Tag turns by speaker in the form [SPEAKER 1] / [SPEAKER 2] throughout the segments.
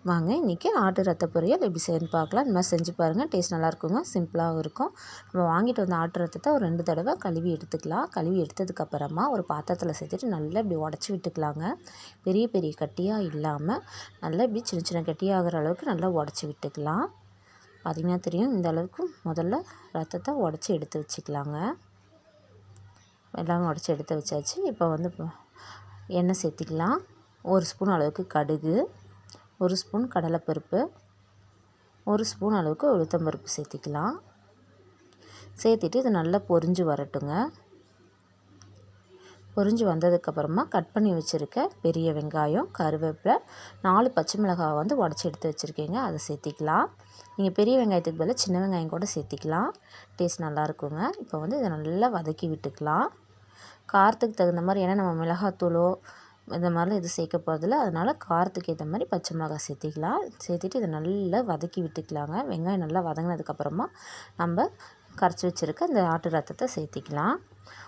[SPEAKER 1] வாங்க இன்றைக்கி ஆட்டு ரத்த பொரியல் எப்படி செய்யணும்னு பார்க்கலாம். இந்த மாதிரி செஞ்சு பாருங்கள். டேஸ்ட் நல்லாயிருக்குங்க, சிம்பிளாகவும் இருக்கும். நம்ம வாங்கிட்டு வந்த ஆட்டு ரத்தத்தை ஒரு 2 தடவை கழுவி எடுத்துக்கலாம். கழுவி எடுத்ததுக்கப்புறமா ஒரு பாத்திரத்தில் சேர்த்துட்டு நல்லா இப்படி உடச்சி விட்டுக்கலாங்க. பெரிய பெரிய கட்டியாக இல்லாமல் நல்லா இப்படி சின்ன சின்ன கட்டியாகிற அளவுக்கு நல்லா உடச்சி விட்டுக்கலாம். பார்த்திங்கன்னா தெரியும், இந்த அளவுக்கு முதல்ல ரத்தத்தை உடச்சி எடுத்து வச்சுக்கலாங்க. எல்லாமே உடச்சி எடுத்து வச்சாச்சு. இப்போ வந்து எண்ணெய் சேர்த்திக்கலாம். 1 ஸ்பூன் அளவுக்கு கடுகு, 1 ஸ்பூன் கடலைப்பருப்பு, 1 ஸ்பூன் அளவுக்கு உளுத்தம்பருப்பு சேர்த்திக்கலாம். சேர்த்துட்டு இது நல்லா பொரிஞ்சு வரட்டுங்க. பொரிஞ்சு வந்ததுக்கப்புறமா கட் பண்ணி வச்சுருக்க பெரிய வெங்காயம், கருவேப்பிலை, 4 பச்சை மிளகாய் வந்து உடச்சி எடுத்து வச்சுருக்கீங்க, அதை சேர்த்திக்கலாம். நீங்கள் பெரிய வெங்காயத்துக்கு பதிலாக சின்ன வெங்காயம் கூட சேர்த்திக்கலாம். டேஸ்ட் நல்லாயிருக்குங்க. இப்போ வந்து இதை நல்லா வதக்கி விட்டுக்கலாம். காரத்துக்கு தகுந்த மாதிரி, ஏன்னா நம்ம மிளகாத்தூளோ இந்த மாதிரிலாம் எதுவும் சேர்க்க போகிறதில்ல, அதனால் காரத்துக்கு ஏற்ற மாதிரி பச்சை மிளகாய் சேர்த்திக்கலாம். சேர்த்துட்டு இதை நல்லா வதக்கி விட்டுக்கலாங்க. வெங்காயம் நல்லா வதங்கினதுக்கப்புறமா நம்ம கரைச்சி வச்சுருக்க இந்த ஆட்டு ரத்தத்தை சேர்த்திக்கலாம்.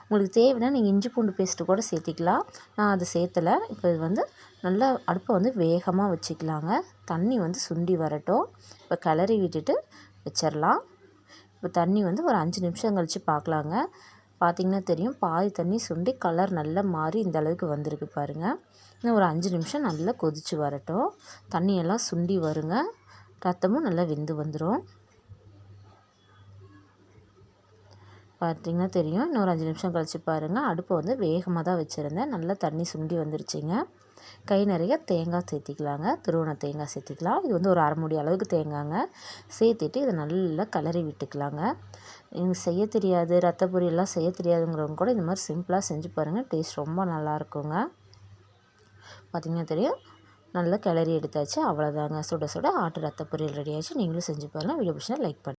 [SPEAKER 1] உங்களுக்கு தேவைன்னா நீங்கள் இஞ்சி பூண்டு பேஸ்ட்டு கூட சேர்த்திக்கலாம். நான் அது சேர்த்தலை. இப்போ இது வந்து நல்லா அடுப்பை வந்து வேகமாக வச்சுக்கலாங்க. தண்ணி வந்து சுண்டி வரட்டும். இப்போ கிளறி விட்டுட்டு வச்சிடலாம். இப்போ தண்ணி வந்து ஒரு 5 நிமிஷம் கழித்து பார்க்கலாங்க. பார்த்திங்கன்னா தெரியும், பாதி தண்ணி சுண்டி கலர் நல்லா மாறி இந்த அளவுக்கு வந்திருக்கு பாருங்கள். இன்னும் ஒரு 5 நிமிஷம் நல்லா கொதித்து வரட்டும். தண்ணியெல்லாம் சுண்டி வருங்க. ரத்தமும் நல்லா வெந்து வந்துடும். பார்த்திங்கன்னா தெரியும், இன்னும் ஒரு 5 நிமிஷம் கழித்து பாருங்கள். அடுப்பை வந்து வேகமாக தான் வச்சுருந்தேன். நல்லா தண்ணி சுண்டி வந்துருச்சுங்க. கை நிறைய தேங்காய் சேர்த்திக்கலாங்க. துருவன தேங்காய் சேர்த்திக்கலாம். இது வந்து ஒரு அரை மூடி அளவுக்கு தேங்காய்ங்க. சேர்த்துட்டு இதை நல்லா கிளறி விட்டுக்கலாங்க. எனக்கு செய்ய தெரியாது, ரத்த பொரியல்லாம் செய்ய தெரியாதுங்கிறவங்க கூட இந்த மாதிரி சிம்பிளாக செஞ்சு பாருங்கள். டேஸ்ட் ரொம்ப நல்லாயிருக்குங்க. பார்த்திங்கன்னா தெரியும், நல்லா கிளறி எடுத்தாச்சு. அவ்வளோதாங்க, சுட சுட ஆட்டு ரத்த பொரியல் ரெடி ஆச்சு. நீங்களும் செஞ்சு பாருங்கள். வீடியோ பிடிச்சா லைக் பண்ணுங்கள்.